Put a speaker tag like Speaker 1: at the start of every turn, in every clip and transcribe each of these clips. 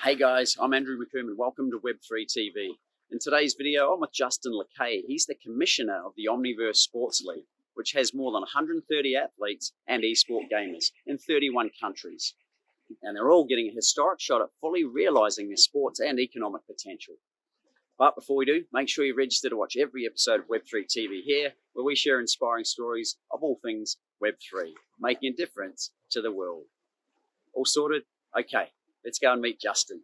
Speaker 1: Hey guys, I'm Andrew McCormick. Welcome to Web3 TV. In today's video, I'm with Justin Lacche. He's the commissioner of the Omniverse Sports League, which has more than 130 athletes and esport gamers in 31 countries. And they're all getting a historic shot at fully realizing their sports and economic potential. But before we do, make sure you register to watch every episode of Web3 TV here, where we share inspiring stories of all things Web3, making a difference to the world. All sorted? Okay. Let's go and meet Justin.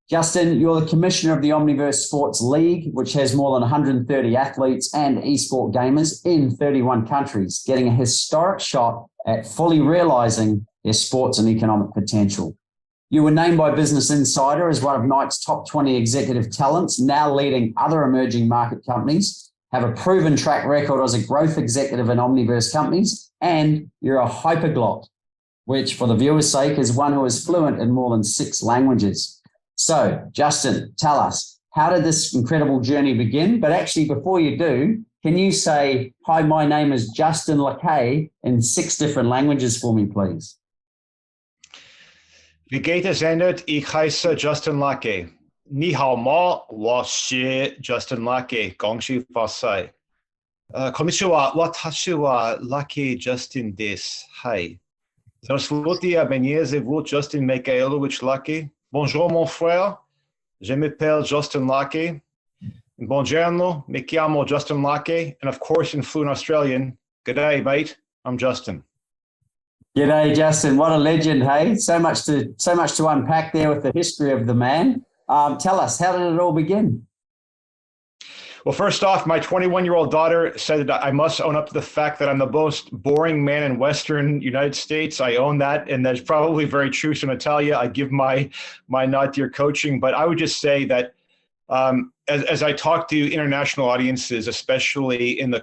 Speaker 1: Justin, you're the commissioner of the Omniverse Sports League, which has more than 130 athletes and esport gamers in 31 countries, getting a historic shot at fully realizing their sports and economic potential. You were named by Business Insider as one of Nike's top 20 executive talents, now leading other emerging market companies, have a proven track record as a growth executive in Omniverse companies, and you're a hyperpolyglot, which for the viewer's sake is one who is fluent in more than 6 languages. So, Justin, tell us, how did this incredible journey begin? But actually, before you do, can you say, hi, my name is Justin Lacche in 6 different languages for me, please?
Speaker 2: Wie geht es Endet? Ich heiße Justin Lacche. Ni hao ma, wa shi Justin Lacche. Gongshi fasai. Konnichiwa, watashi wa Lacche Justin des. Hi. Saluti a benese vous Justin Michaelovich Lacche. Bonjour mon frère. Je m'appelle Justin Lacche. Buongiorno, mi chiamo Justin Lacche. And of course in fluent Australian, g'day mate, I'm Justin.
Speaker 1: G'day, Justin. What a legend, hey? So much to unpack there with the history of the man. Tell us, how did it all begin?
Speaker 2: Well, first off, my 21-year-old daughter said that I must own up to the fact that I'm the most boring man in Western United States. I own that, and that's probably very true. So, Natalia, I give my nod to your coaching. But I would just say that as I talk to international audiences, especially in the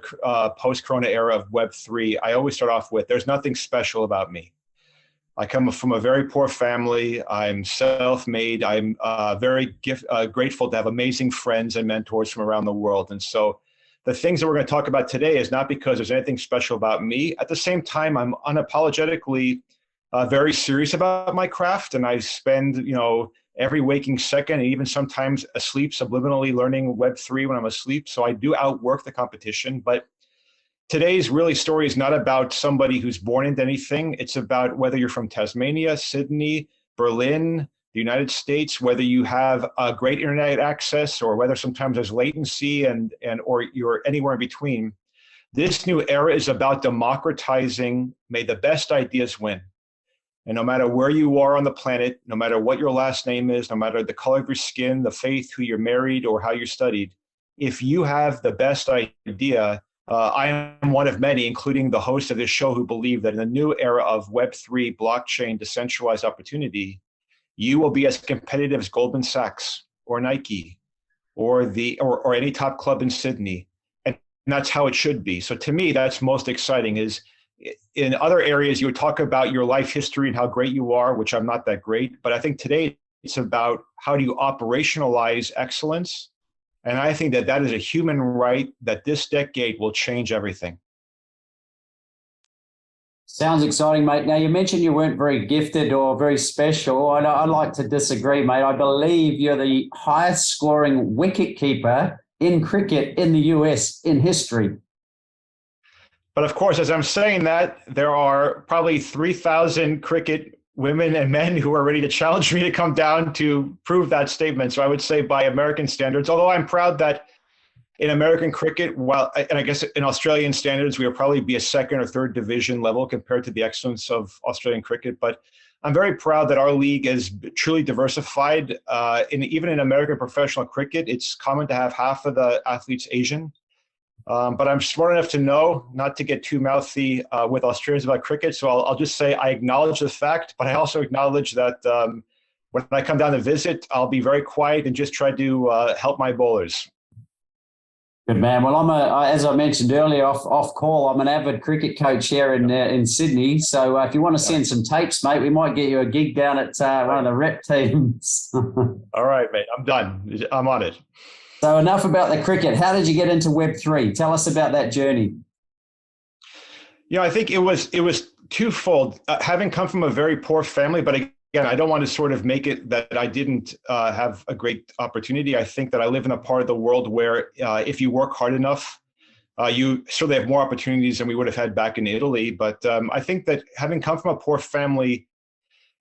Speaker 2: post-corona era of Web3, I always start off with, there's nothing special about me. I come from a very poor family. I'm self-made. I'm very grateful to have amazing friends and mentors from around the world. And so the things that we're going to talk about today is not because there's anything special about me. At the same time, I'm unapologetically very serious about my craft, and I spend, every waking second, and even sometimes asleep, subliminally learning Web3 when I'm asleep. So I do outwork the competition. But today's really story is not about somebody who's born into anything. It's about whether you're from Tasmania, Sydney, Berlin, the United States, whether you have a great internet access or whether sometimes there's latency or you're anywhere in between. This new era is about democratizing, may the best ideas win. And no matter where you are on the planet, no matter what your last name is, no matter the color of your skin, the faith, who you're married, or how you studied, if you have the best idea, I am one of many, including the host of this show, who believe that in the new era of Web3, blockchain, decentralized opportunity, you will be as competitive as Goldman Sachs or Nike or any top club in Sydney. And that's how it should be. So to me, that's most exciting. Is in other areas, you would talk about your life history and how great you are, which I'm not that great. But I think today it's about how do you operationalize excellence. And I think that is a human right that this decade will change everything.
Speaker 1: Sounds exciting, mate. Now, you mentioned you weren't very gifted or very special. I'd like to disagree, mate. I believe you're the highest scoring wicketkeeper in cricket in the US in history.
Speaker 2: But of course, as I'm saying that, there are probably 3,000 cricket women and men who are ready to challenge me to come down to prove that statement. So I would say by American standards, although I'm proud that in American cricket, and I guess in Australian standards, we will probably be a 2nd or 3rd division level compared to the excellence of Australian cricket. But I'm very proud that our league is truly diversified. Even in American professional cricket, it's common to have half of the athletes Asian. But I'm smart enough to know not to get too mouthy with Australians about cricket. So I'll just say I acknowledge the fact, but I also acknowledge that when I come down to visit, I'll be very quiet and just try to help my bowlers.
Speaker 1: Good man. Well, as I mentioned earlier off call, I'm an avid cricket coach here in Sydney. So if you want to send some tapes, mate, we might get you a gig down at one of the rep teams.
Speaker 2: All right, mate. I'm done. I'm on it.
Speaker 1: So enough about the cricket. How did you get into Web3? Tell us about that journey.
Speaker 2: I think it was twofold. Having come from a very poor family, but again, I don't want to sort of make it that I didn't have a great opportunity. I think that I live in a part of the world where if you work hard enough, you certainly have more opportunities than we would have had back in Italy. But I think that having come from a poor family,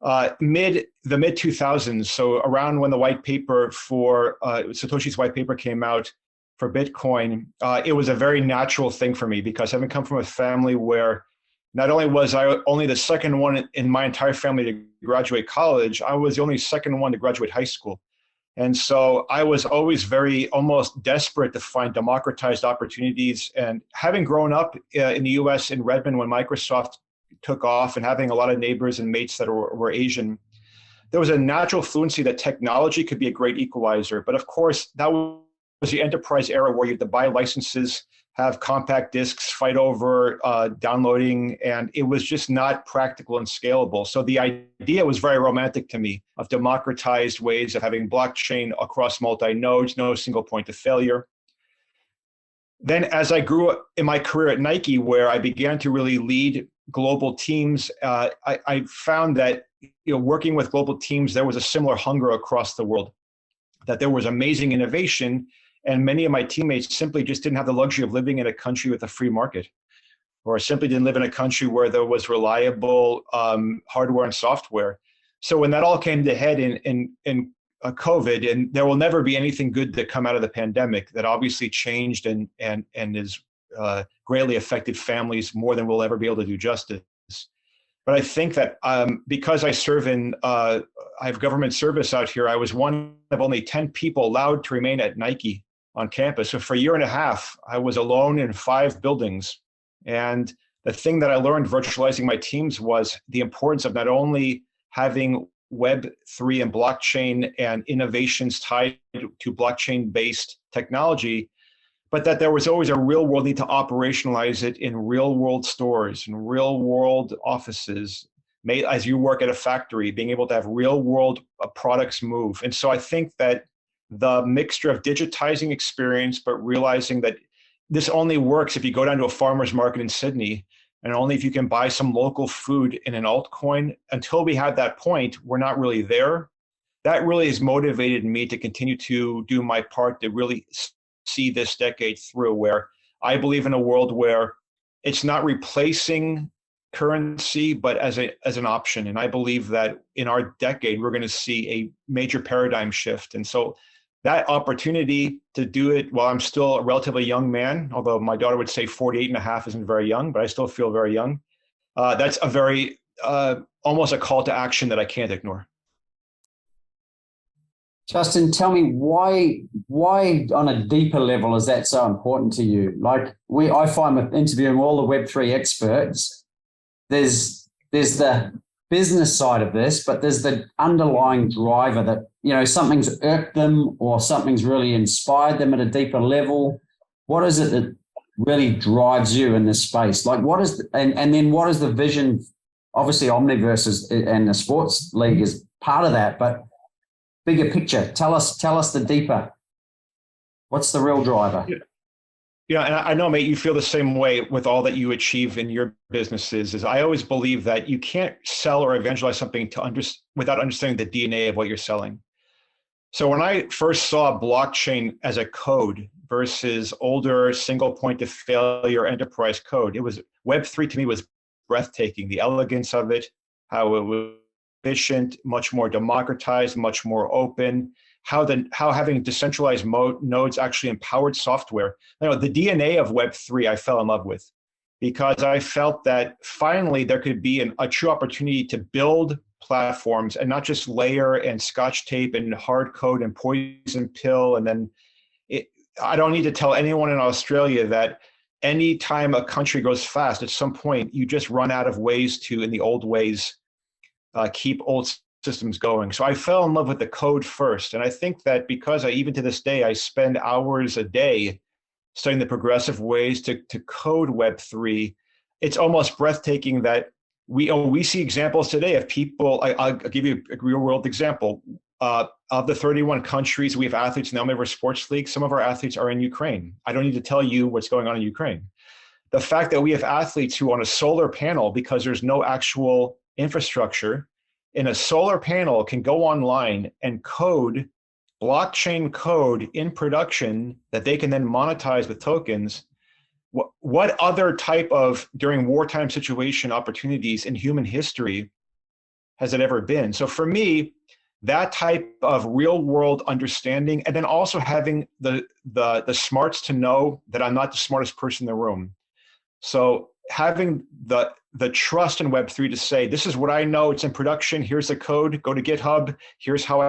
Speaker 2: the mid 2000s, so around when the white paper for Satoshi's white paper came out for Bitcoin, it was a very natural thing for me because having come from a family where not only was I only the second one in my entire family to graduate college, I was the only second one to graduate high school. And so I was always very almost desperate to find democratized opportunities. And having grown up in the US in Redmond when Microsoft took off and having a lot of neighbors and mates that were Asian, there was a natural fluency that technology could be a great equalizer. But of course, that was the enterprise era where you had to buy licenses, have compact discs, fight over downloading, and it was just not practical and scalable. So the idea was very romantic to me of democratized ways of having blockchain across multi-nodes, no single point of failure. Then as I grew up in my career at Nike, where I began to really lead global teams, I found that working with global teams, there was a similar hunger across the world, that there was amazing innovation, and many of my teammates simply just didn't have the luxury of living in a country with a free market, or simply didn't live in a country where there was reliable hardware and software. So when that all came to head in COVID, and there will never be anything good that come out of the pandemic, that obviously changed and is greatly affected families more than we'll ever be able to do justice. But I think that because I serve I have government service out here, I was one of only 10 people allowed to remain at Nike on campus. So for a year and a half, I was alone in 5 buildings. And the thing that I learned virtualizing my teams was the importance of not only having Web3 and blockchain and innovations tied to blockchain-based technology, but that there was always a real world need to operationalize it in real world stores and real world offices, as you work at a factory, being able to have real world products move. And so I think that the mixture of digitizing experience, but realizing that this only works if you go down to a farmer's market in Sydney, and only if you can buy some local food in an altcoin. Until we had that point, we're not really there. That really has motivated me to continue to do my part to really see this decade through, where I believe in a world where it's not replacing currency, but as an option. And I believe that in our decade, we're going to see a major paradigm shift. And so that opportunity to do it while I'm still a relatively young man, although my daughter would say 48 and a half isn't very young, but I still feel very young. That's a very, almost a call to action that I can't ignore.
Speaker 1: Justin, tell me why on a deeper level is that so important to you? Like I find with interviewing all the Web3 experts, there's the business side of this, but there's the underlying driver that, something's irked them or something's really inspired them at a deeper level. What is it that really drives you in this space? Like and then what is the vision? Obviously Omniverse and the sports league is part of that, but bigger picture, tell us the deeper. What's the real driver?
Speaker 2: Yeah, and I know, mate, you feel the same way with all that you achieve in your businesses. Is I always believe that you can't sell or evangelize something without understanding the DNA of what you're selling. So when I first saw blockchain as a code versus older single point of failure enterprise code, it was Web3 to me was breathtaking. The elegance of it, how it was efficient, much more democratized, much more open. How having decentralized nodes actually empowered software. The DNA of Web3 I fell in love with, because I felt that finally there could be a true opportunity to build platforms and not just layer and scotch tape and hard code and poison pill. And then I don't need to tell anyone in Australia that anytime a country goes fast, at some point you just run out of ways to, in the old ways, keep old systems going. So I fell in love with the code first. And I think that because even to this day, I spend hours a day studying the progressive ways to code Web3, it's almost breathtaking that we see examples today of people. I'll give you a real world example. of the 31 countries we have athletes in the Omniverse Sports League, some of our athletes are in Ukraine. I don't need to tell you what's going on in Ukraine. The fact that we have athletes who on a solar panel, because there's no actual infrastructure, in a solar panel can go online and code blockchain code in production that they can then monetize with tokens. What other type of during wartime situation opportunities in human history has it ever been? So for me, that type of real world understanding, and then also having the smarts to know that I'm not the smartest person in the room. So having the trust in Web3 to say, this is what I know, it's in production, here's the code, go to GitHub, here's how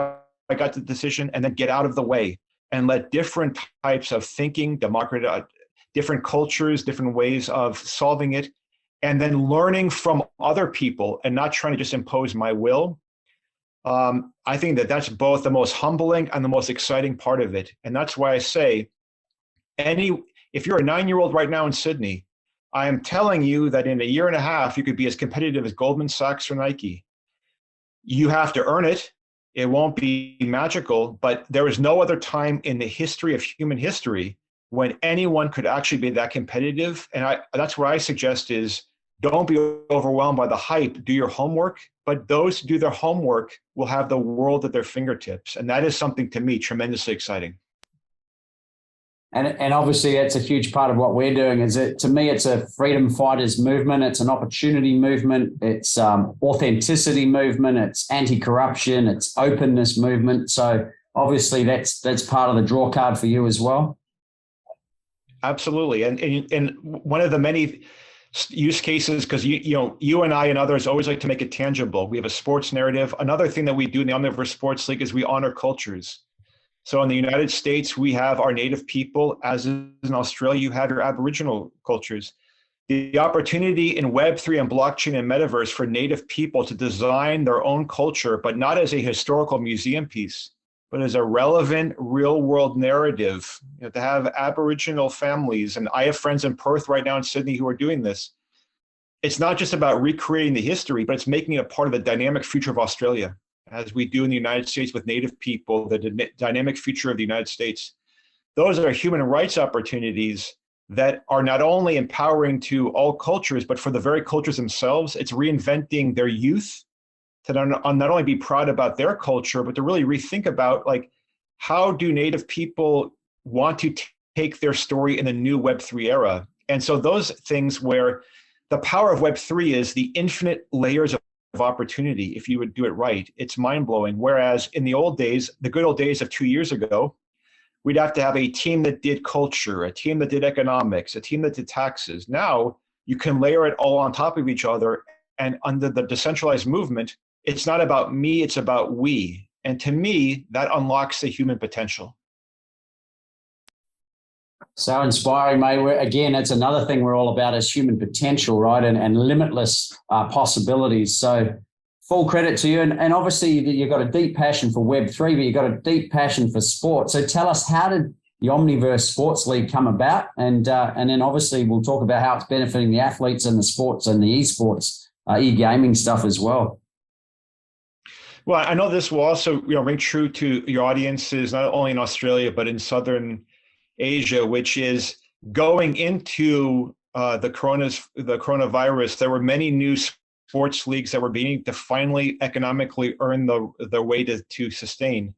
Speaker 2: I got the decision, and then get out of the way and let different types of thinking, different cultures, different ways of solving it, and then learning from other people and not trying to just impose my will. I think that that's both the most humbling and the most exciting part of it. And that's why I say, if you're a 9-year-old right now in Sydney, I am telling you that in a year and a half, you could be as competitive as Goldman Sachs or Nike. You have to earn it. It won't be magical, but there is no other time in the history of human history when anyone could actually be that competitive. And that's what I suggest is, don't be overwhelmed by the hype, do your homework, but those who do their homework will have the world at their fingertips. And that is something, to me, tremendously exciting.
Speaker 1: And obviously it's a huge part of what we're doing. To me, it's a freedom fighters movement. It's an opportunity movement. It's authenticity movement. It's anti-corruption. It's openness movement. So obviously that's part of the draw card for you as well.
Speaker 2: Absolutely. And one of the many use cases, because you and I and others always like to make it tangible. We have a sports narrative. Another thing that we do in the Omniverse Sports League is we honor cultures. So in the United States, we have our native people, as in Australia, you have your Aboriginal cultures. The opportunity in Web3 and blockchain and metaverse for native people to design their own culture, but not as a historical museum piece, but as a relevant real world narrative, to have Aboriginal families. And I have friends in Perth right now in Sydney who are doing this. It's not just about recreating the history, but it's making it a part of the dynamic future of Australia, as we do in the United States with native people, the dynamic future of the United States. Those are human rights opportunities that are not only empowering to all cultures, but for the very cultures themselves. It's reinventing their youth to not only be proud about their culture, but to really rethink about, like, how do native people want to take their story in the new Web3 era? And so those things where the power of Web3 is the infinite layers of opportunity. If you would do it right, it's mind-blowing. Whereas in the old days, the good old days of 2 years ago, we'd have to have a team that did culture, a team that did economics, a team that did taxes. Now you can layer it all on top of each other. And under the decentralized movement, it's not about me, it's about we. And to me, that unlocks the human potential.
Speaker 1: So inspiring, mate. Again, it's another thing we're all about is human potential, right? And limitless possibilities. So full credit to you. And obviously you've got a deep passion for Web3, but you've got a deep passion for sport. So tell us, how did the Omniverse Sports League come about? And then obviously we'll talk about how it's benefiting the athletes and the sports and the esports, e-gaming stuff as well.
Speaker 2: Well, I know this will also ring true to your audiences, not only in Australia, but in Southern Asia, which is going into the coronavirus. There were many new sports leagues that were beginning to finally economically earn their way to sustain.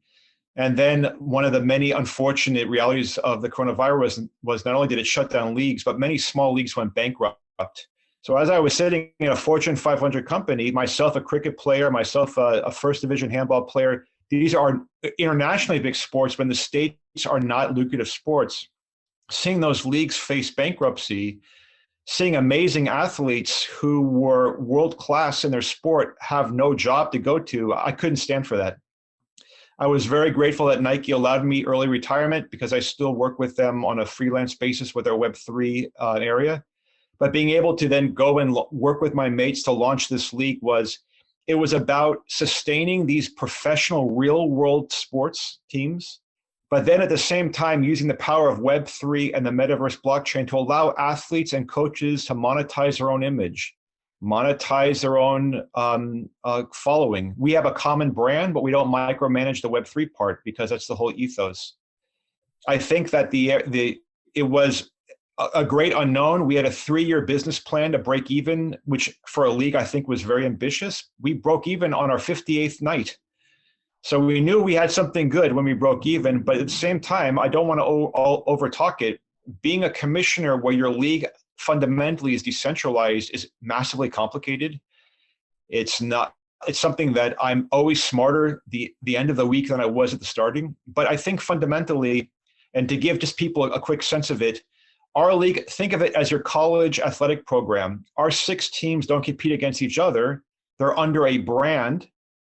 Speaker 2: And then one of the many unfortunate realities of the coronavirus was not only did it shut down leagues, but many small leagues went bankrupt. So as I was sitting in a Fortune 500 company, myself a cricket player, myself a first division handball player, these are internationally big sports, but in the States are not lucrative sports. Seeing those leagues face bankruptcy, seeing amazing athletes who were world-class in their sport have no job to go to, I couldn't stand for that. I was very grateful that Nike allowed me early retirement because I still work with them on a freelance basis with their Web3 area. But being able to then go and work with my mates to launch this league was about sustaining these professional real world sports teams, but then at the same time using the power of Web3 and the metaverse blockchain to allow athletes and coaches to monetize their own image. monetize their own following. We have a common brand, but we don't micromanage the Web3 part because that's the whole ethos. I think that it was a great unknown. We had a 3-year business plan to break even, which for a league I think was very ambitious. We broke even on our 58th night. So we knew we had something good when we broke even, but at the same time, I don't want to overtalk it. Being a commissioner where your league fundamentally is decentralized is massively complicated. It's something that I'm always smarter the end of the week than I was at the starting. But I think fundamentally, and to give just people a quick sense of it, our league, think of it as your college athletic program. Our 6 teams don't compete against each other. They're under a brand,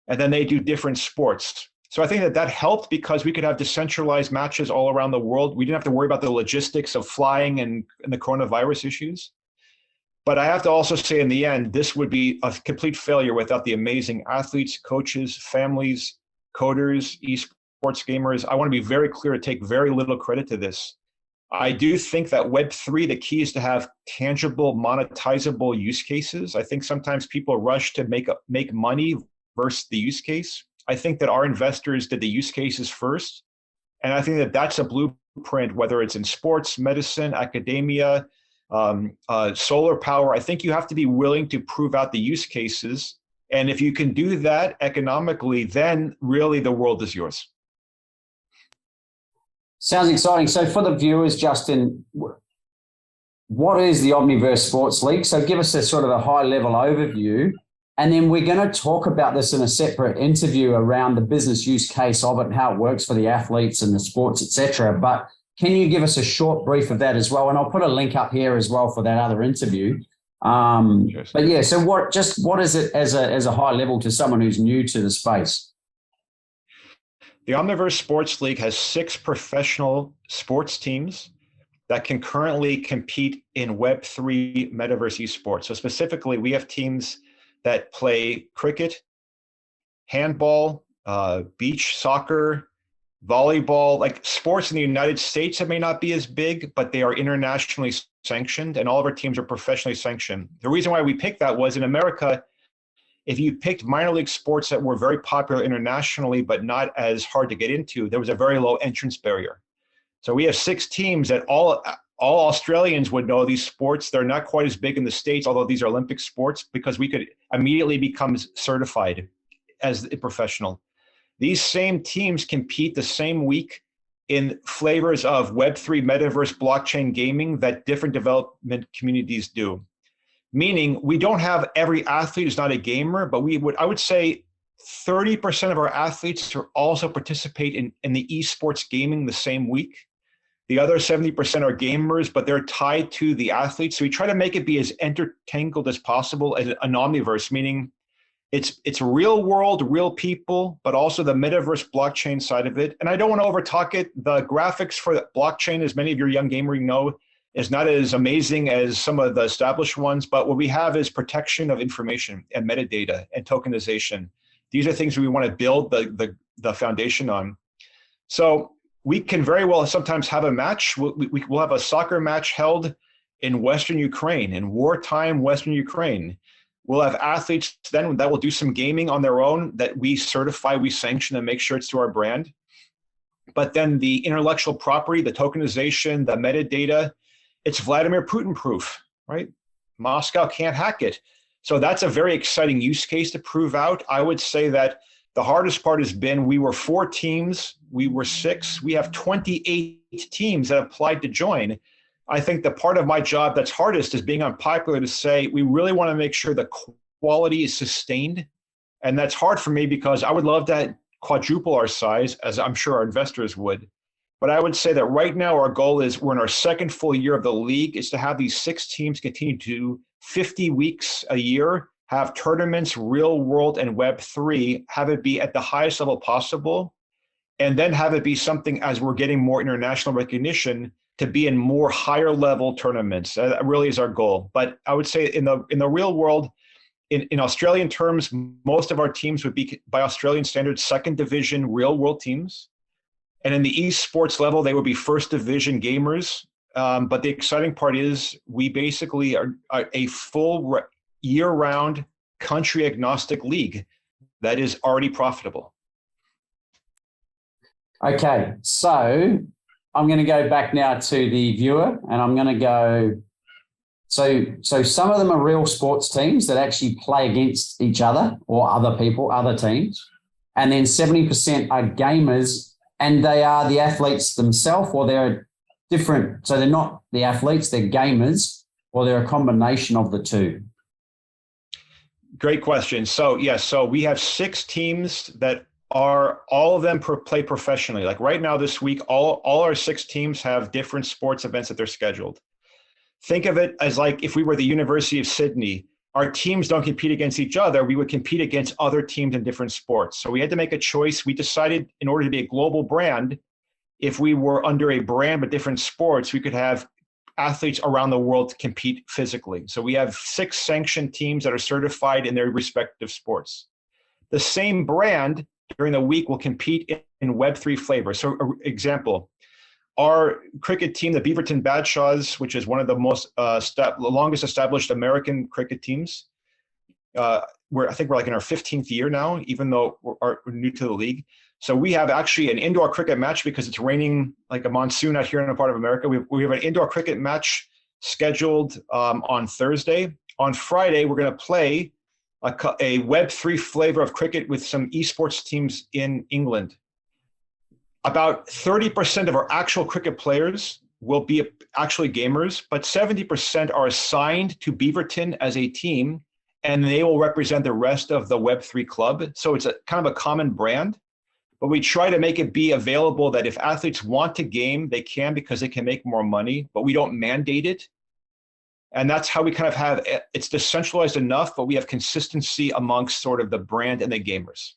Speaker 2: and then they do different sports. So I think that helped because we could have decentralized matches all around the world. We didn't have to worry about the logistics of flying and the coronavirus issues. But I have to also say in the end, this would be a complete failure without the amazing athletes, coaches, families, coders, esports gamers. I want to be very clear to take very little credit to this. I do think that Web3, the key is to have tangible, monetizable use cases. I think sometimes people rush to make money versus the use case. I think that our investors did the use cases first. And I think that that's a blueprint, whether it's in sports, medicine, academia, solar power. I think you have to be willing to prove out the use cases. And if you can do that economically, then really the world is yours.
Speaker 1: Sounds exciting. So for the viewers, Justin, what is the Omniverse Sports League? So give us a sort of a high-level overview, and then we're going to talk about this in a separate interview around the business use case of it and how it works for the athletes and the sports, etc. But can you give us a short brief of that as well? And I'll put a link up here as well for that other interview. But yeah, so what is it as a high level to someone who's new to the space?
Speaker 2: The Omniverse Sports League has 6 professional sports teams that can currently compete in Web3 metaverse esports. So specifically, we have teams that play cricket, handball, beach soccer, volleyball, like sports in the United States that may not be as big, but they are internationally sanctioned, and all of our teams are professionally sanctioned. The reason why we picked that was in America, if you picked minor league sports that were very popular internationally, but not as hard to get into, there was a very low entrance barrier. So we have 6 teams that all Australians would know these sports. They're not quite as big in the States, although these are Olympic sports, because we could immediately become certified as a professional. These same teams compete the same week in flavors of Web3 metaverse blockchain gaming that different development communities do. Meaning we don't have every athlete who's not a gamer, but I would say 30% of our athletes also participate in the esports gaming the same week. The other 70% are gamers, but they're tied to the athletes. So we try to make it be as intertangled as possible as an omniverse, meaning it's real world, real people, but also the metaverse blockchain side of it. And I don't want to overtalk it. The graphics for the blockchain, as many of your young gamers know, is not as amazing as some of the established ones, but what we have is protection of information and metadata and tokenization. These are things we want to build the foundation on. So we can very well sometimes have a match. We'll have a soccer match held in Western Ukraine, in wartime Western Ukraine. We'll have athletes then that will do some gaming on their own that we certify, we sanction, and make sure it's to our brand. But then the intellectual property, the tokenization, the metadata, it's Vladimir Putin proof, right? Moscow can't hack it. So that's a very exciting use case to prove out. I would say that the hardest part has been we were 4 teams, we were 6, we have 28 teams that applied to join. I think the part of my job that's hardest is being unpopular to say we really want to make sure the quality is sustained. And that's hard for me because I would love to quadruple our size, as I'm sure our investors would. But I would say that right now our goal is we're in our 2nd full year of the league is to have these 6 teams continue to do 50 weeks a year, have tournaments, real world and Web3, have it be at the highest level possible, and then have it be something as we're getting more international recognition to be in more higher level tournaments. That really is our goal. But I would say in the real world, in Australian terms, most of our teams would be, by Australian standards, 2nd division real world teams. And in the esports level, they would be 1st division gamers. But the exciting part is we basically are a full year-round, country-agnostic league that is already profitable.
Speaker 1: Okay, so I'm going to go back now to the viewer, and I'm going to go. So some of them are real sports teams that actually play against each other or other people, other teams, and then 70% are gamers, and they are the athletes themselves, or they're different. So they're not the athletes; they're gamers, or they're a combination of the two.
Speaker 2: Great question. So yes, so we have 6 teams that are all of them play professionally. Like right now this week, all our 6 teams have different sports events that they're scheduled. Think of it as like if we were the University of Sydney, our teams don't compete against each other. We would compete against other teams in different sports. So we had to make a choice. We decided in order to be a global brand, if we were under a brand but different sports, we could have athletes around the world compete physically. So we have 6 sanctioned teams that are certified in their respective sports. The same brand during the week will compete in Web3 flavor. So example, our cricket team, the Beaverton Badshaws, which is one of the most longest established American cricket teams, I think we're like in our 15th year now, even though we're new to the league. So we have actually an indoor cricket match because it's raining like a monsoon out here in a part of America. We have an indoor cricket match scheduled on Thursday. On Friday, we're going to play a Web3 flavor of cricket with some esports teams in England. About 30% of our actual cricket players will be actually gamers, but 70% are assigned to Beaverton as a team, and they will represent the rest of the Web3 club. So it's a kind of a common brand, but we try to make it be available that if athletes want to game, they can because they can make more money, but we don't mandate it. And that's how we kind of have, it's decentralized enough, but we have consistency amongst sort of the brand and the gamers.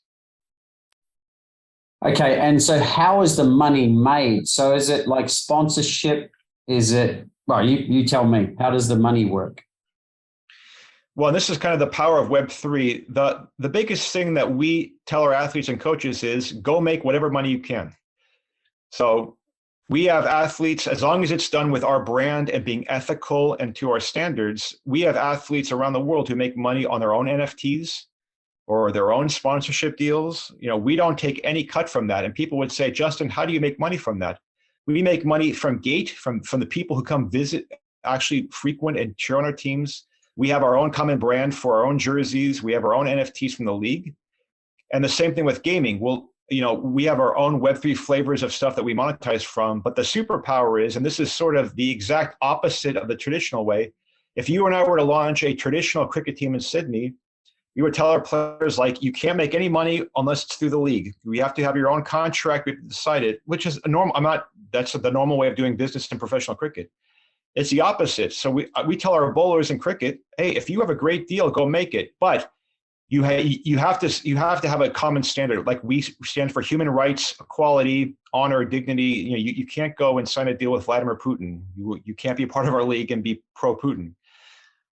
Speaker 1: Okay, and so how is the money made? So is it like sponsorship? Is it, well, you tell me, how does the money work?
Speaker 2: Well, this is kind of the power of Web3. The biggest thing that we tell our athletes and coaches is go make whatever money you can. So we have athletes, as long as it's done with our brand and being ethical and to our standards, we have athletes around the world who make money on their own NFTs or their own sponsorship deals. You know, we don't take any cut from that. And people would say, Justin, how do you make money from that? We make money from gate, from the people who come visit, actually frequent and cheer on our teams. We have our own common brand for our own jerseys. We have our own NFTs from the league. And the same thing with gaming. We have our own Web3 flavors of stuff that we monetize from, but the superpower is, and this is sort of the exact opposite of the traditional way. If you and I were to launch a traditional cricket team in Sydney, we would tell our players, like, you can't make any money unless it's through the league. We have to have your own contract. We have to decide it, which is a normal, that's the normal way of doing business in professional cricket. It's the opposite. So we tell our bowlers in cricket, hey, if you have a great deal, go make it. But you have to have a common standard. Like we stand for human rights, equality, honor, dignity. You can't go and sign a deal with Vladimir Putin. You can't be a part of our league and be pro-Putin.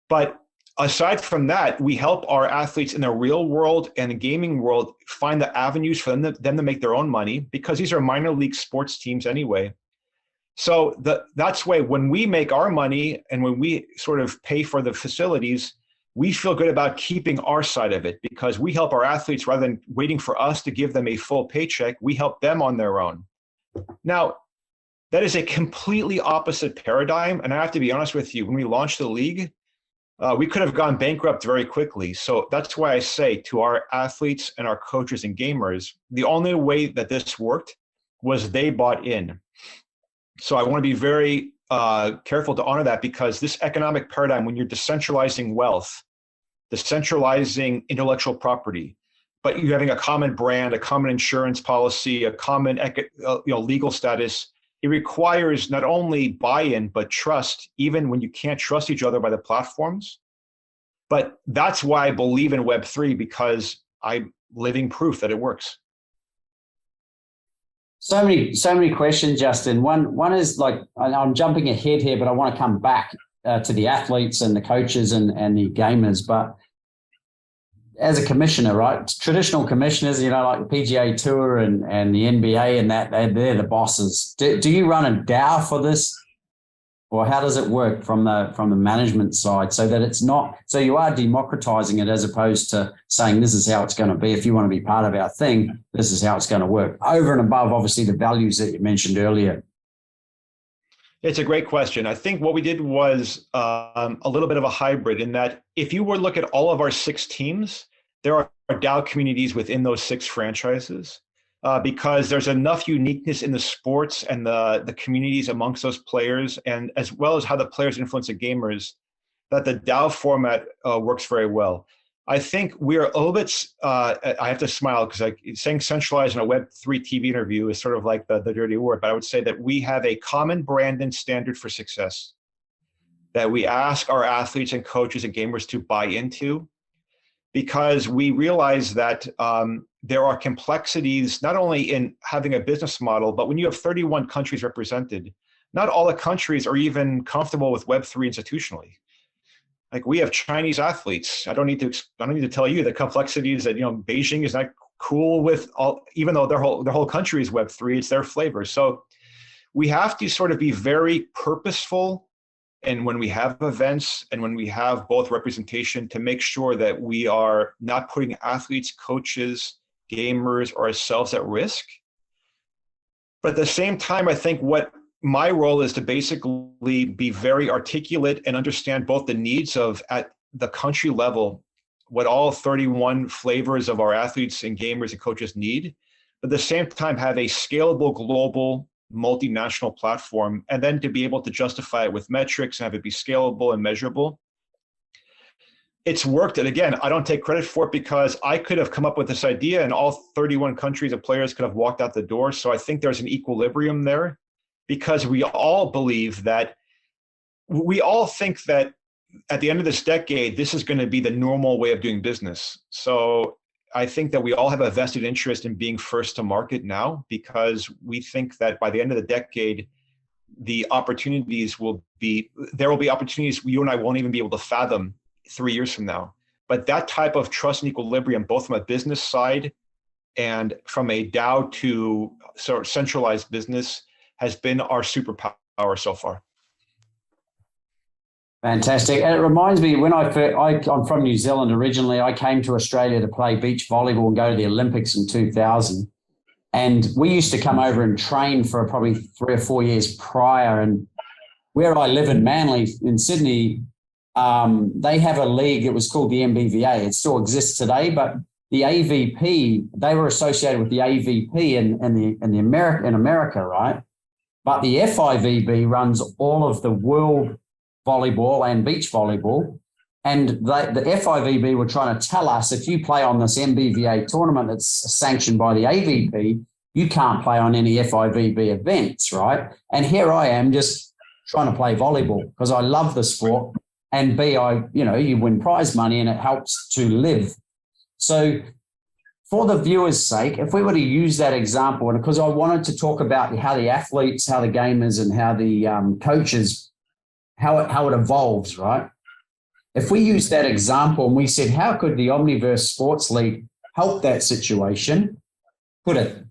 Speaker 2: But aside from that, we help our athletes in the real world and the gaming world find the avenues for them to make their own money, because these are minor league sports teams anyway. So that's why when we make our money and when we sort of pay for the facilities, we feel good about keeping our side of it, because we help our athletes rather than waiting for us to give them a full paycheck. We help them on their own. Now, that is a completely opposite paradigm. And I have to be honest with you, when we launched the league, we could have gone bankrupt very quickly. So that's why I say to our athletes and our coaches and gamers, the only way that this worked was they bought in. So I want to be very careful to honor that, because this economic paradigm, when you're decentralizing wealth, decentralizing intellectual property, but you're having a common brand, a common insurance policy, a common legal status, it requires not only buy-in, but trust, even when you can't trust each other by the platforms. But that's why I believe in Web3, because I'm living proof that it works.
Speaker 1: So many questions, Justin. One is, like, I'm jumping ahead here, but I want to come back to the athletes and the coaches and the gamers. But as a commissioner, right? Traditional commissioners, like the PGA Tour and the NBA and that, they're the bosses. Do you run a DAO for this or how does it work from the management side, so that it's not, so you are democratizing it as opposed to saying this is how it's going to be. If you want to be part of our thing, this is how it's going to work, over and above obviously the values that you mentioned earlier.
Speaker 2: It's a great question. I think what we did was a little bit of a hybrid, in that if you were to look at all of our 6 teams, there are DAO communities within those 6 franchises. Because there's enough uniqueness in the sports and the communities amongst those players, and as well as how the players influence the gamers, that the DAO format works very well. I think we're a little bit, I have to smile because saying centralized in a Web3 TV interview is sort of like the dirty word, but I would say that we have a common brand and standard for success that we ask our athletes and coaches and gamers to buy into, because we realize that there are complexities not only in having a business model, but when you have 31 countries represented, not all the countries are even comfortable with Web3 institutionally. Like, we have Chinese athletes. I don't need to tell you the complexities that, Beijing is not cool with all, even though their whole country is Web3, it's their flavor. So we have to sort of be very purposeful, and when we have events and when we have both representation, to make sure that we are not putting athletes, coaches, gamers, or ourselves at risk. But at the same time, I think what my role is to basically be very articulate and understand both the needs of, at the country level, what all 31 flavors of our athletes and gamers and coaches need, but at the same time have a scalable global multinational platform, and then to be able to justify it with metrics and have it be scalable and measurable. It's worked. And again, I don't take credit for it, because I could have come up with this idea and all 31 countries of players could have walked out the door. So I think there's an equilibrium there, because we all believe that, we all think that at the end of this decade, this is going to be the normal way of doing business. So I think that we all have a vested interest in being first to market now, because we think that by the end of the decade, there will be opportunities you and I won't even be able to fathom 3 years from now. But that type of trust and equilibrium, both from a business side and from a DAO to sort of centralized business, has been our superpower so far.
Speaker 1: Fantastic. And it reminds me, when I'm from New Zealand originally, I came to Australia to play beach volleyball and go to the Olympics in 2000. And we used to come over and train for probably 3 or 4 years prior. And where I live in Manly, in Sydney, they have a league. It was called the MBVA. It still exists today, but the AVP, they were associated with the AVP in America, right? But the FIVB runs all of the world volleyball and beach volleyball. And the FIVB were trying to tell us, if you play on this MBVA tournament that's sanctioned by the AVP, you can't play on any FIVB events, right? And here I am just trying to play volleyball because I love the sport, and B, you win prize money and it helps to live. So for the viewers' sake, if we were to use that example, and because I wanted to talk about how the athletes, how the gamers, and how the coaches, how it evolves, right? If we use that example and we said, how could the Omniverse Sports League help that situation? Put it.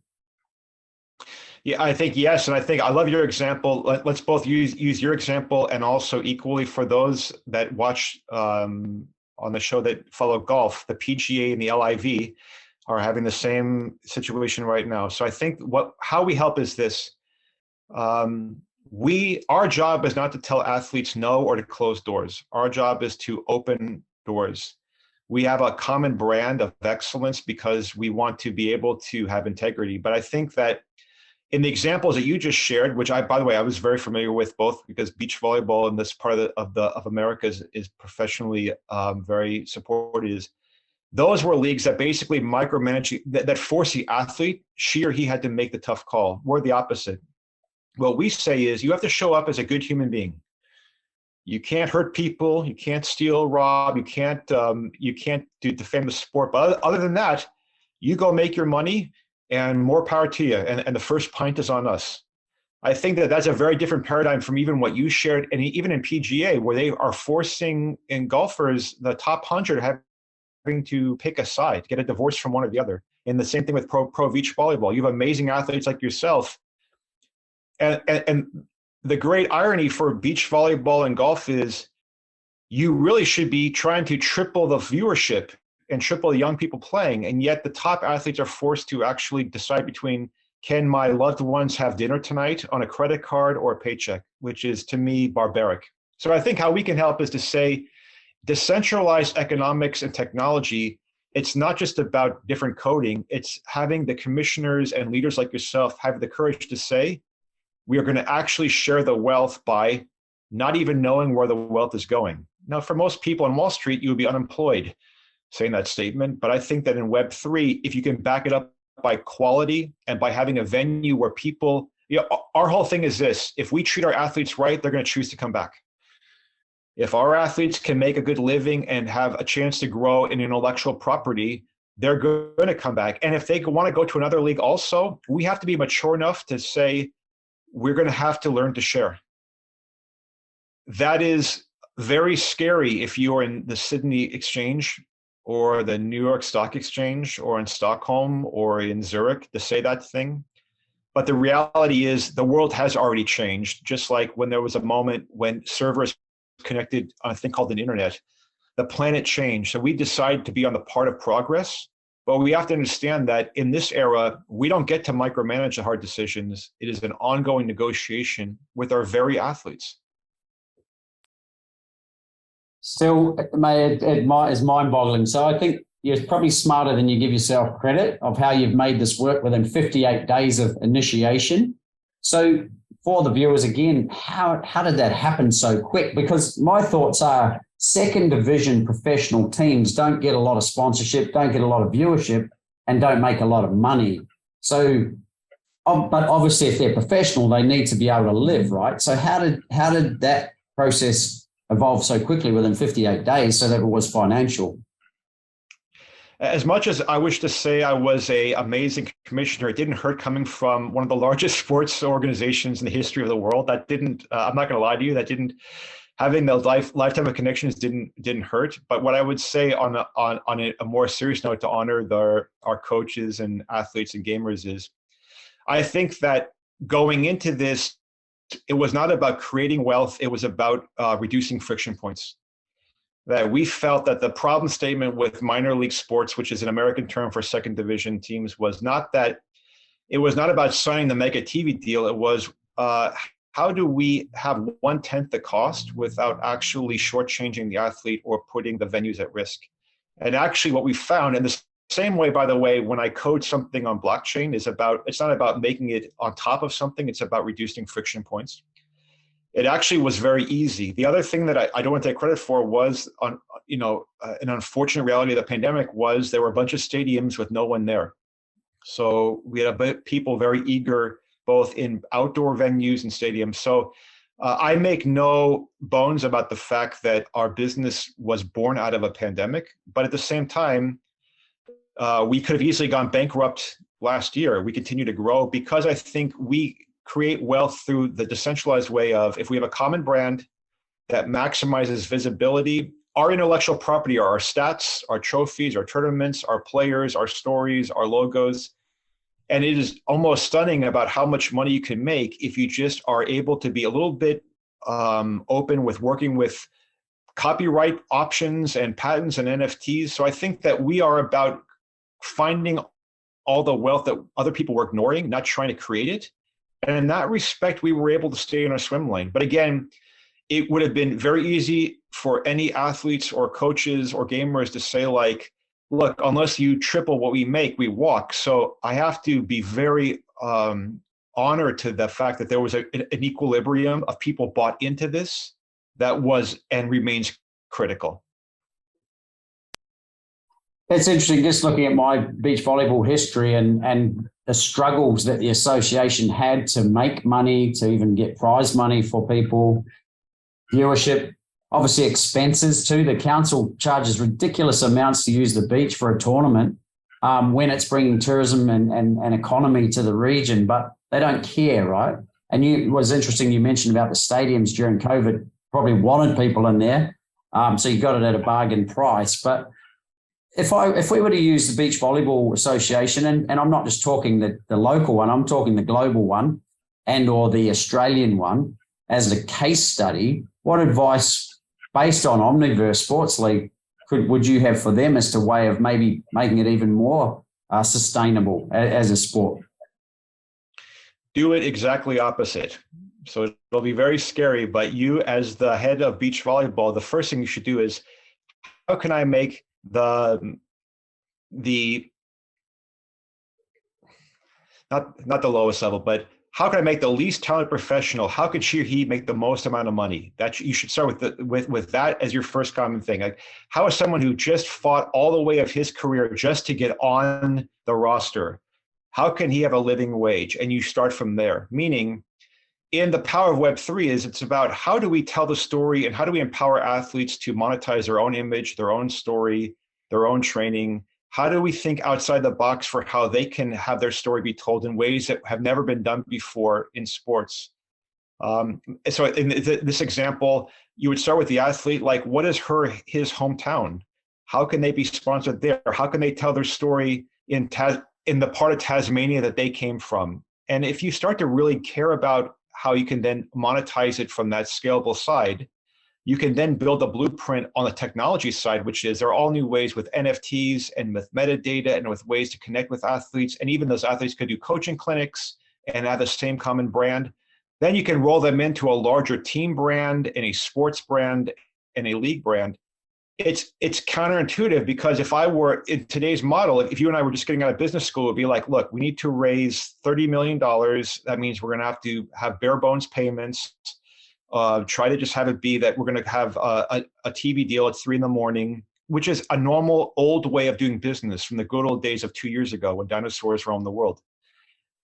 Speaker 2: Yeah, I think yes. And I think I love your example. Let's both use your example, and also equally for those that watch on the show that follow golf, the PGA and the LIV are having the same situation right now. So I think how we help is this. Our job is not to tell athletes no or to close doors. Our job is to open doors. We have a common brand of excellence because we want to be able to have integrity. But I think that in the examples that you just shared, which by the way, I was very familiar with, both because beach volleyball in this part of America is professionally very supported. Those were leagues that basically micromanage, that force the athlete, she or he had to make the tough call. We're the opposite. What we say is you have to show up as a good human being. You can't hurt people. You can't steal, rob. You can't defame the sport. But other than that, you go make your money, and more power to you. And the first pint is on us. I think that's a very different paradigm from even what you shared, and even in PGA, where they are forcing in golfers, the top 100 having to pick a side, get a divorce from one or the other. And the same thing with pro beach volleyball. You have amazing athletes like yourself. And the great irony for beach volleyball and golf is you really should be trying to triple the viewership and triple the young people playing. And yet the top athletes are forced to actually decide between, can my loved ones have dinner tonight on a credit card or a paycheck, which is to me barbaric. So I think how we can help is to say decentralized economics and technology, it's not just about different coding, it's having the commissioners and leaders like yourself have the courage to say, we are going to actually share the wealth by not even knowing where the wealth is going. Now, for most people on Wall Street, you would be unemployed saying that statement. But I think that in Web3, if you can back it up by quality and by having a venue where people, our whole thing is this: if we treat our athletes right, they're going to choose to come back. If our athletes can make a good living and have a chance to grow in intellectual property, they're going to come back. And if they want to go to another league also, we have to be mature enough to say, we're going to have to learn to share. That is very scary if you are in the Sydney Exchange or the New York Stock Exchange or in Stockholm or in Zurich to say that thing. But the reality is the world has already changed, just like when there was a moment when servers connected on a thing called an internet, the planet changed. So we decided to be on the part of progress, but we have to understand that in this era, we don't get to micromanage the hard decisions. It is an ongoing negotiation with our very athletes.
Speaker 1: Still, it is mind-boggling. So I think you're probably smarter than you give yourself credit of how you've made this work within 58 days of initiation. So for the viewers, again, how did that happen so quick? Because my thoughts are second division professional teams don't get a lot of sponsorship, don't get a lot of viewership, and don't make a lot of money. So, but obviously if they're professional, they need to be able to live, right? So how did that process evolve so quickly within 58 days so that it was financial?
Speaker 2: As much as I wish to say I was an amazing commissioner, it didn't hurt coming from one of the largest sports organizations in the history of the world. That didn't, I'm not going to lie to you, that didn't, having those lifetime of connections didn't hurt. But what I would say on a more serious note to honor our coaches and athletes and gamers is, I think that going into this, it was not about creating wealth, it was about reducing friction points. That we felt that the problem statement with minor league sports, which is an American term for second division teams, was not that, it was not about signing the mega TV deal. It was how do we have 1/10 the cost without actually shortchanging the athlete or putting the venues at risk? And actually what we found, and the same way, by the way, when I code something on blockchain, it's not about making it on top of something, it's about reducing friction points. It actually was very easy. The other thing that I don't want to take credit for was, an unfortunate reality of the pandemic was there were a bunch of stadiums with no one there. So we had people very eager, both in outdoor venues and stadiums. So I make no bones about the fact that our business was born out of a pandemic, but at the same time, we could have easily gone bankrupt last year. We continue to grow because I think we create wealth through the decentralized way of, if we have a common brand that maximizes visibility, our intellectual property are our stats, our trophies, our tournaments, our players, our stories, our logos. And it is almost stunning about how much money you can make if you just are able to be a little bit open with working with copyright options and patents and NFTs. So I think that we are about finding all the wealth that other people were ignoring, not trying to create it. And in that respect, we were able to stay in our swim lane. But again, it would have been very easy for any athletes or coaches or gamers to say, like, look, unless you triple what we make, we walk. So I have to be very honored to the fact that there was an equilibrium of people bought into this that was and remains critical.
Speaker 1: It's interesting, just looking at my beach volleyball history and the struggles that the association had to make money, to even get prize money for people, viewership, obviously expenses too. The council charges ridiculous amounts to use the beach for a tournament when it's bringing tourism and economy to the region, but they don't care, right? And it was interesting you mentioned about the stadiums during COVID, probably wanted people in there, so you got it at a bargain price. But if we were to use the Beach Volleyball Association, and I'm not just talking the local one, I'm talking the global one and or the Australian one, as a case study, what advice based on Omniverse Sports League would you have for them as to way of maybe making it even more sustainable as a sport?
Speaker 2: Do it exactly opposite. So it'll be very scary, but you as the head of beach volleyball, the first thing you should do is, how can I make not the lowest level, but how can I make the least talented professional? How could she or he make the most amount of money? That you should start with that as your first common thing. Like, how is someone who just fought all the way of his career just to get on the roster? How can he have a living wage? And you start from there. Meaning, in the power of Web3 it's about how do we tell the story and how do we empower athletes to monetize their own image, their own story, their own training. How do we think outside the box for how they can have their story be told in ways that have never been done before in sports? So in this example, you would start with the athlete, like, what is his hometown? How can they be sponsored there? How can they tell their story in the part of Tasmania that they came from? And if you start to really care about how you can then monetize it from that scalable side, you can then build a blueprint on the technology side, which is there are all new ways with NFTs and with metadata and with ways to connect with athletes. And even those athletes could do coaching clinics and have the same common brand. Then you can roll them into a larger team brand and a sports brand and a league brand. It's counterintuitive, because if I were in today's model, if you and I were just getting out of business school, it would be like, look, we need to raise $30 million. That means we're going to have bare bones payments. Try to just have it be that we're going to have a TV deal at 3 a.m, which is a normal old way of doing business from the good old days of 2 years ago when dinosaurs roamed the world.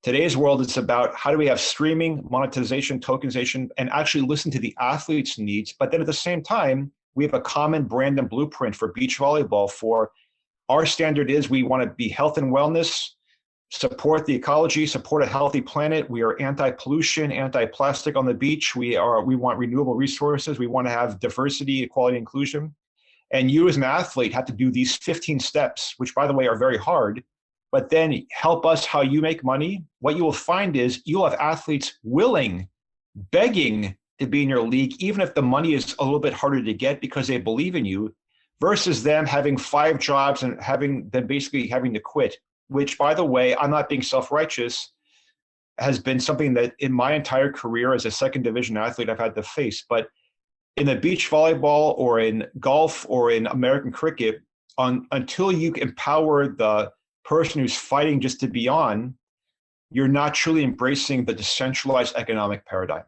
Speaker 2: Today's world, it's about how do we have streaming, monetization, tokenization, and actually listen to the athletes' needs. But then at the same time, we have a common brand and blueprint for beach volleyball. For our standard is we want to be health and wellness, support the ecology, support a healthy planet. We are anti-pollution, anti-plastic on the beach. We want renewable resources. We want to have diversity, equality, inclusion. And you as an athlete have to do these 15 steps, which, by the way, are very hard, but then help us how you make money. What you will find is you'll have athletes willing, begging to be in your league, even if the money is a little bit harder to get because they believe in you, versus them having 5 jobs and basically having to quit, which, by the way, I'm not being self-righteous, has been something that in my entire career as a second division athlete I've had to face. But in the beach volleyball or in golf or in American cricket, until you empower the person who's fighting just to be on, you're not truly embracing the decentralized economic paradigm.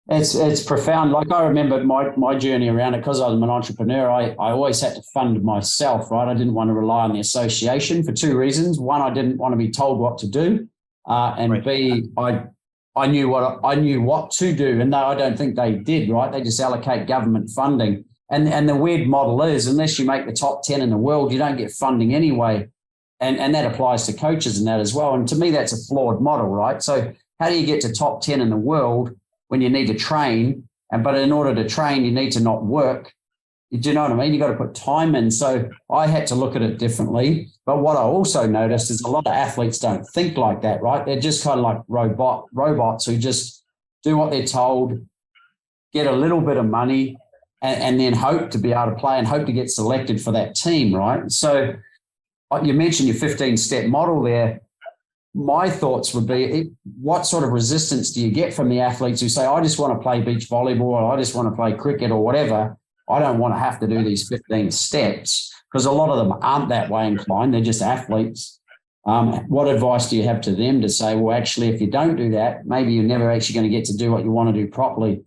Speaker 1: It's profound. Like, I remember my journey around it, because I was an entrepreneur, I always had to fund myself, right? I didn't want to rely on the association for 2 reasons. One, I didn't want to be told what to do. And right. B, I knew what to do. And I don't think they did, right? They just allocate government funding. And the weird model is, unless you make the top 10 in the world, you don't get funding anyway. And that applies to coaches and that as well. And to me, that's a flawed model, right? So how do you get to top 10 in the world when you need to train? But in order to train, you need to not work. Do you know what I mean? You got to put time in. So I had to look at it differently. But what I also noticed is a lot of athletes don't think like that, right? They're just kind of like robots who just do what they're told, get a little bit of money, and then hope to be able to play and hope to get selected for that team, right? So you mentioned your 15-step model there. My thoughts would be, what sort of resistance do you get from the athletes who say, I just want to play beach volleyball, or I just want to play cricket or whatever. I don't want to have to do these 15 steps, because a lot of them aren't that way inclined. They're just athletes. What advice do you have to them to say, well, actually, if you don't do that, maybe you're never actually going to get to do what you want to do properly?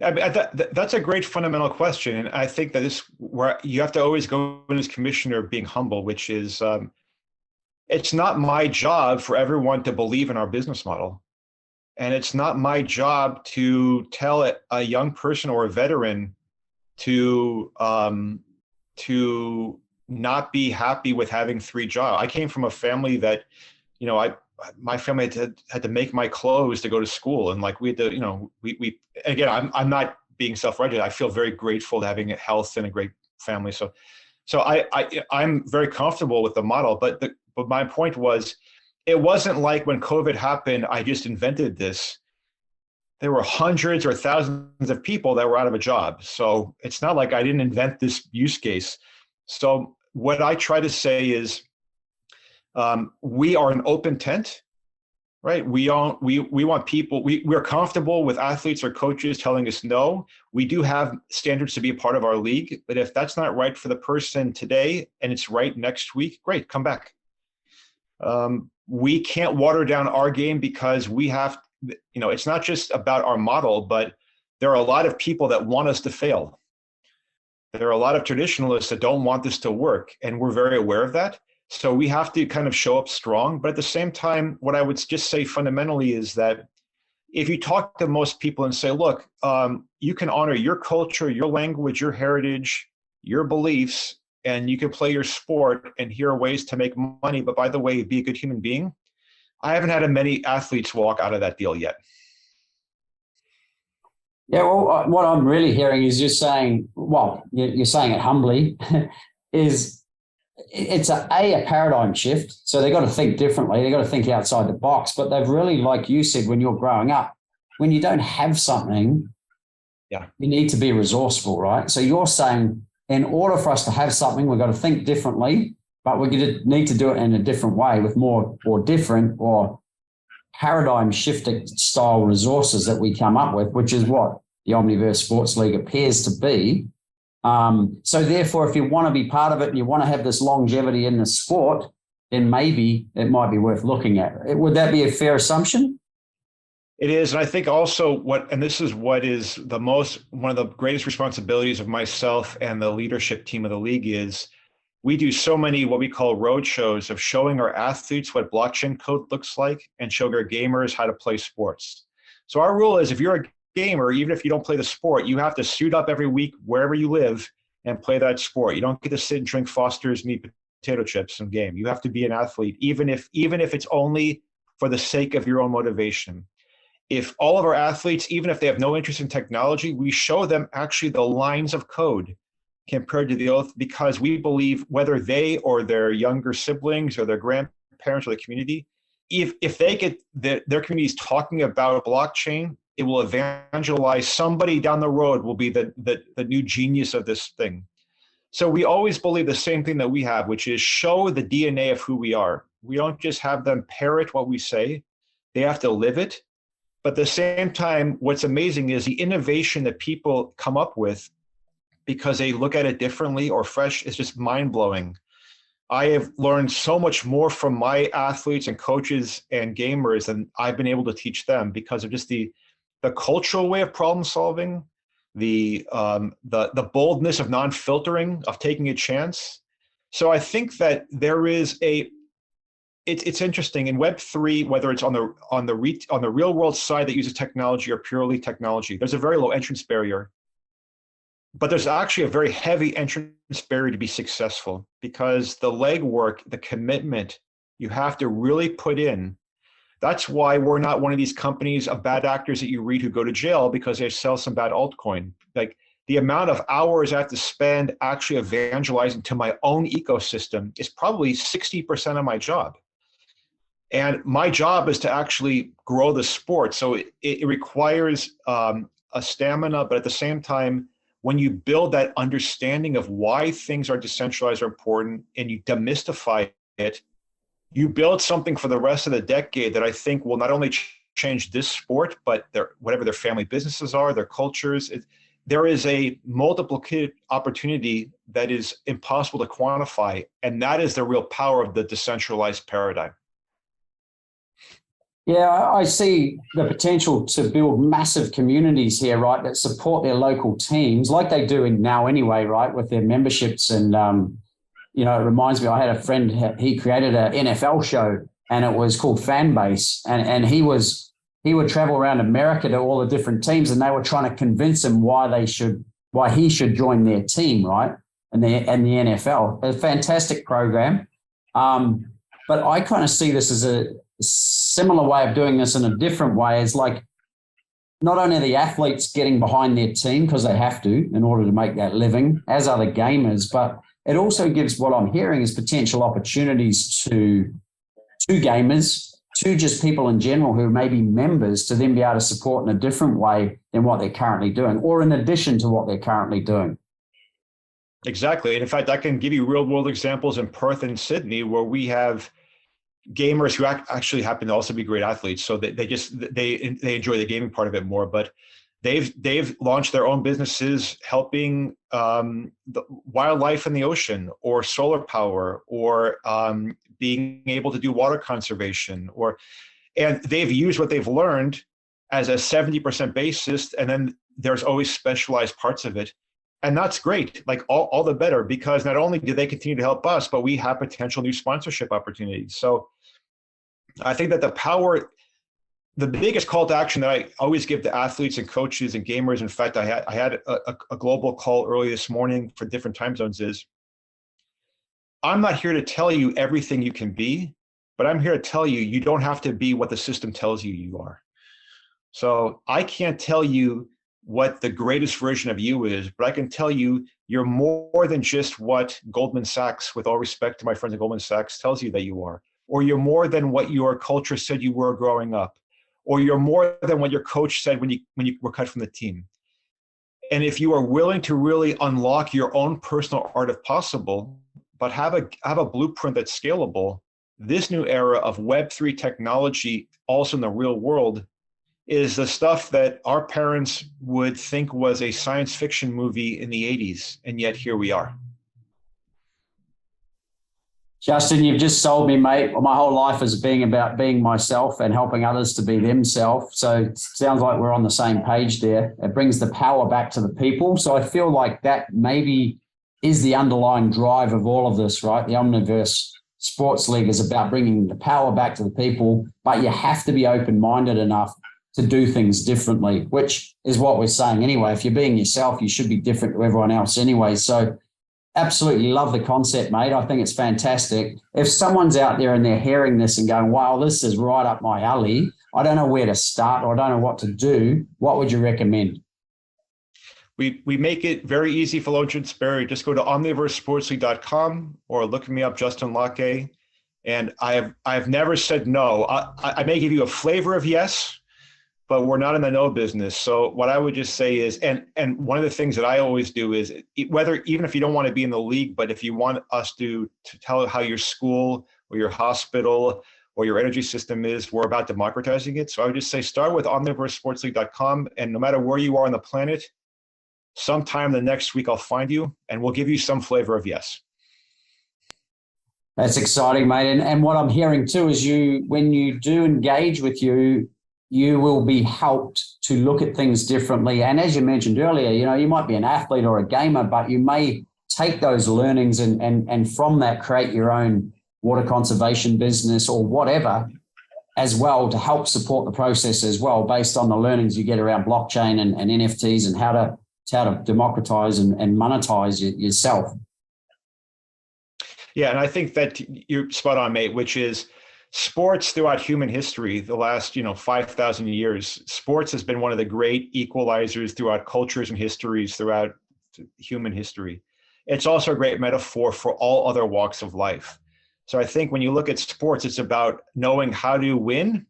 Speaker 2: That's a great fundamental question. And I think that is where you have to always go in as commissioner being humble, which is, it's not my job for everyone to believe in our business model. And it's not my job to tell a young person or a veteran to not be happy with having 3 jobs. I came from a family that, my family had to make my clothes to go to school. And like we had to, we again, I'm not being self-righteous. I feel very grateful to having health and a great family. So I'm very comfortable with the model. But my point was, it wasn't like when COVID happened, I just invented this. There were hundreds or thousands of people that were out of a job. So it's not like I didn't invent this use case. So what I try to say is, we are an open tent, right? We want people, we're comfortable with athletes or coaches telling us no. We do have standards to be a part of our league, but if that's not right for the person today and it's right next week, great, come back. We can't water down our game because we have, it's not just about our model, but there are a lot of people that want us to fail. There are a lot of traditionalists that don't want this to work, and we're very aware of that. So we have to kind of show up strong. But at the same time, what I would just say fundamentally is that if you talk to most people and say, look, you can honor your culture, your language, your heritage, your beliefs, and you can play your sport and here are ways to make money. But by the way, be a good human being. I haven't had many athletes walk out of that deal yet.
Speaker 1: Yeah, well, what I'm really hearing is you're saying, well, you're saying it humbly, is it's a paradigm shift. So they've got to think differently. They've got to think outside the box. But they've really, like you said, when you're growing up, when you don't have something, you need to be resourceful, right? So you're saying in order for us to have something, we've got to think differently, but we're going to need to do it in a different way with more or different or paradigm shifting style resources that we come up with, which is what the Omniverse Sports League appears to be. So therefore, if you want to be part of it and you want to have this longevity in the sport, then maybe it might be worth looking at. Would that be a fair assumption?
Speaker 2: It is. And I think also and this is what is one of the greatest responsibilities of myself and the leadership team of the league is we do so many what we call road shows of showing our athletes what blockchain code looks like and showing our gamers how to play sports. So our rule is if you're a gamer, even if you don't play the sport, you have to suit up every week wherever you live and play that sport. You don't get to sit and drink Foster's and eat potato chips and game. You have to be an athlete, even if it's only for the sake of your own motivation. If all of our athletes, even if they have no interest in technology, we show them actually the lines of code compared to the oath, because we believe whether they or their younger siblings or their grandparents or the community, if they get their communities talking about blockchain, it will evangelize somebody down the road will be the new genius of this thing. So we always believe the same thing that we have, which is show the DNA of who we are. We don't just have them parrot what we say. They have to live it. But at the same time, what's amazing is the innovation that people come up with because they look at it differently or fresh is just mind-blowing. I have learned so much more from my athletes and coaches and gamers than I've been able to teach them because of just the cultural way of problem solving, the boldness of non-filtering, of taking a chance. So I think that there is it's interesting in Web3, whether it's on the real world side that uses technology or purely technology, there's a very low entrance barrier. But there's actually a very heavy entrance barrier to be successful because the legwork, the commitment you have to really put in. That's why we're not one of these companies of bad actors that you read who go to jail because they sell some bad altcoin. Like the amount of hours I have to spend actually evangelizing to my own ecosystem is probably 60% of my job. And my job is to actually grow the sport. So it requires a stamina, but at the same time, when you build that understanding of why things are decentralized or important and you demystify it, you build something for the rest of the decade that I think will not only change this sport, but whatever their family businesses are, their cultures. There is a multiplicative opportunity that is impossible to quantify. And that is the real power of the decentralized paradigm.
Speaker 1: Yeah, I see the potential to build massive communities here, right, that support their local teams like they do now anyway, right, with their memberships. And, it reminds me, I had a friend, he created an NFL show and it was called Fan Base. And he would travel around America to all the different teams and they were trying to convince him why he should join their team, right, and the NFL. A fantastic program. But I kind of see this as a similar way of doing this in a different way. Is like not only are the athletes getting behind their team because they have to in order to make that living, as are the gamers, but it also gives, what I'm hearing is potential opportunities to to gamers, to just people in general who may be members, to then be able to support in a different way than what they're currently doing, or in addition to what they're currently doing.
Speaker 2: Exactly. And in fact, I can give you real world examples in Perth and Sydney where we have gamers who actually happen to also be great athletes. So they enjoy the gaming part of it more, but they've launched their own businesses helping the wildlife in the ocean, or solar power, or being able to do water conservation, and they've used what they've learned as a 70% basis, and then there's always specialized parts of it. And that's great, like all the better, because not only do they continue to help us, but we have potential new sponsorship opportunities. So I think that the biggest call to action that I always give to athletes and coaches and gamers, in fact, I had a global call early this morning for different time zones, is I'm not here to tell you everything you can be, but I'm here to tell you, you don't have to be what the system tells you you are. So I can't tell you what the greatest version of you is, but I can tell you you're more than just what Goldman Sachs, with all respect to my friends at Goldman Sachs, tells you that you are, or you're more than what your culture said you were growing up, or you're more than what your coach said when you were cut from the team. And if you are willing to really unlock your own personal art if possible, but have a blueprint that's scalable, this new era of Web3 technology, also in the real world, is the stuff that our parents would think was a science fiction movie in the 80s, and yet here we are.
Speaker 1: Justin, you've just sold me, mate. My whole life is being about being myself and helping others to be themselves. So it sounds like we're on the same page there. It brings the power back to the people. So I feel like that maybe is the underlying drive of all of this, right? The Omniverse Sports League is about bringing the power back to the people, but you have to be open-minded enough to do things differently, which is what we're saying anyway. If you're being yourself, you should be different to everyone else anyway. So absolutely love the concept, mate. I think it's fantastic. If someone's out there and they're hearing this and going, wow, this is right up my alley, I don't know where to start, or I don't know what to do, what would you recommend?
Speaker 2: We make it very easy for Lacche and Sperry. Just go to omniversesportsleague.com or look me up, Justin Lacche. And I've never said no. I may give you a flavor of yes, but we're not in the no business. So what I would just say is, and one of the things that I always do is, even if you don't want to be in the league, but if you want us to tell how your school or your hospital or your energy system is, we're about democratizing it. So I would just say, start with omniversesportsleague.com, and no matter where you are on the planet, sometime the next week I'll find you and we'll give you some flavor of yes.
Speaker 1: That's exciting, mate. And what I'm hearing too is when you do engage with you will be helped to look at things differently. And as you mentioned earlier, you might be an athlete or a gamer, but you may take those learnings and from that create your own water conservation business or whatever as well, to help support the process as well, based on the learnings you get around blockchain and NFTs and how to democratize and monetize yourself.
Speaker 2: Yeah, and I think that you're spot on, mate, which is sports throughout human history, the last 5,000 years, sports has been one of the great equalizers throughout cultures and histories throughout human history. It's also a great metaphor for all other walks of life. So I think when you look at sports, it's about knowing how to win,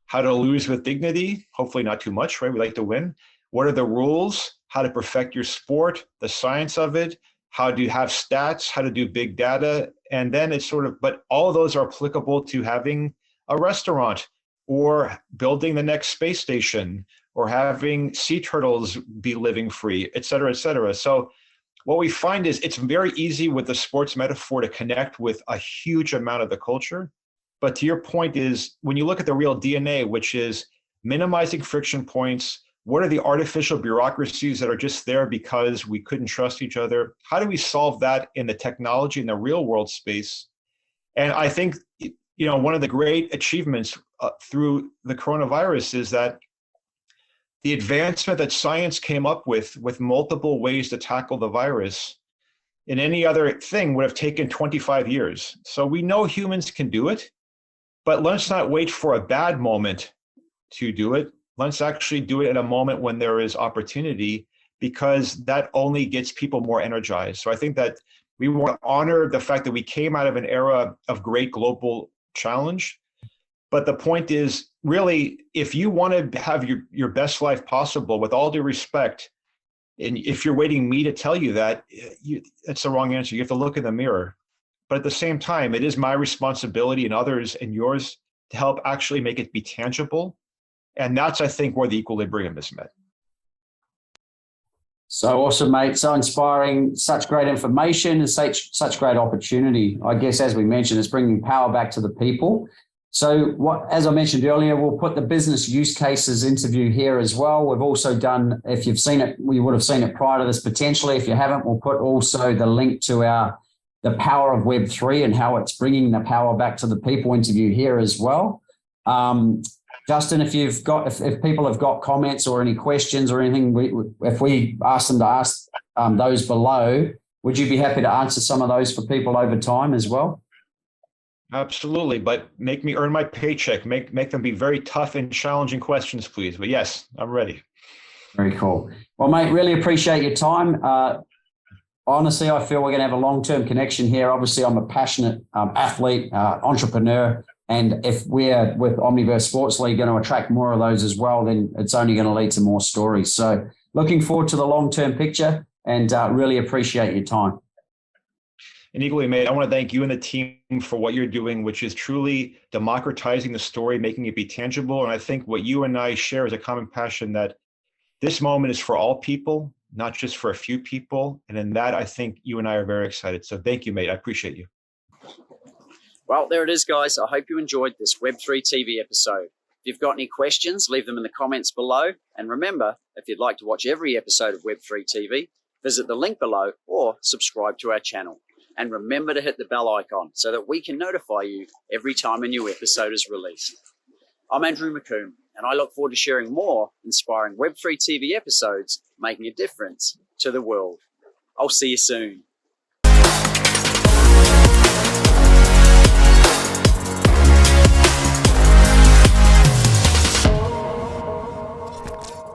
Speaker 2: how to lose with dignity, hopefully not too much, right? We like to win. What are the rules? How to perfect your sport, the science of it, how to have stats, how to do big data. And then it's but all of those are applicable to having a restaurant or building the next space station or having sea turtles be living free, et cetera, et cetera. So what we find is it's very easy with the sports metaphor to connect with a huge amount of the culture. But to your point is, when you look at the real DNA, which is minimizing friction points, what are the artificial bureaucracies that are just there because we couldn't trust each other? How do we solve that in the technology in the real world space? And I think, one of the great achievements through the coronavirus is that the advancement that science came up with multiple ways to tackle the virus in any other thing would have taken 25 years. So we know humans can do it, but let's not wait for a bad moment to do it. Let's actually do it at a moment when there is opportunity, because that only gets people more energized. So I think that we want to honor the fact that we came out of an era of great global challenge. But the point is, really, if you want to have your best life possible, with all due respect, and if you're waiting me to tell you that, that's the wrong answer. You have to look in the mirror. But at the same time, it is my responsibility and others and yours to help actually make it be tangible. And that's, I think, where the equilibrium is met.
Speaker 1: So awesome, mate. So inspiring, such great information and such great opportunity. I guess, as we mentioned, it's bringing power back to the people. So as I mentioned earlier, we'll put the business use cases interview here as well. We've also done, if you've seen it, we would have seen it prior to this potentially. If you haven't, we'll put also the link to the power of Web3 and how it's bringing the power back to the people interview here as well. Justin, if people have got comments or any questions or anything, if we ask them to ask those below, would you be happy to answer some of those for people over time as well?
Speaker 2: Absolutely, but make me earn my paycheck. Make them be very tough and challenging questions, please. But yes, I'm ready. Very
Speaker 1: cool. Well, mate, really appreciate your time. Honestly, I feel we're going to have a long-term connection here. Obviously, I'm a passionate athlete, entrepreneur, and if we're with Omniverse Sports League going to attract more of those as well, then it's only going to lead to more stories. So looking forward to the long-term picture and really appreciate your time.
Speaker 2: And equally, mate, I want to thank you and the team for what you're doing, which is truly democratizing the story, making it be tangible. And I think what you and I share is a common passion that this moment is for all people, not just for a few people. And in that, I think you and I are very excited. So thank you, mate. I appreciate you.
Speaker 3: Well, there it is, guys. I hope you enjoyed this Web3 TV episode. If you've got any questions, leave them in the comments below. And remember, if you'd like to watch every episode of Web3 TV, visit the link below or subscribe to our channel. And remember to hit the bell icon so that we can notify you every time a new episode is released. I'm Andrew McComb, and I look forward to sharing more inspiring Web3 TV episodes making a difference to the world. I'll see you soon.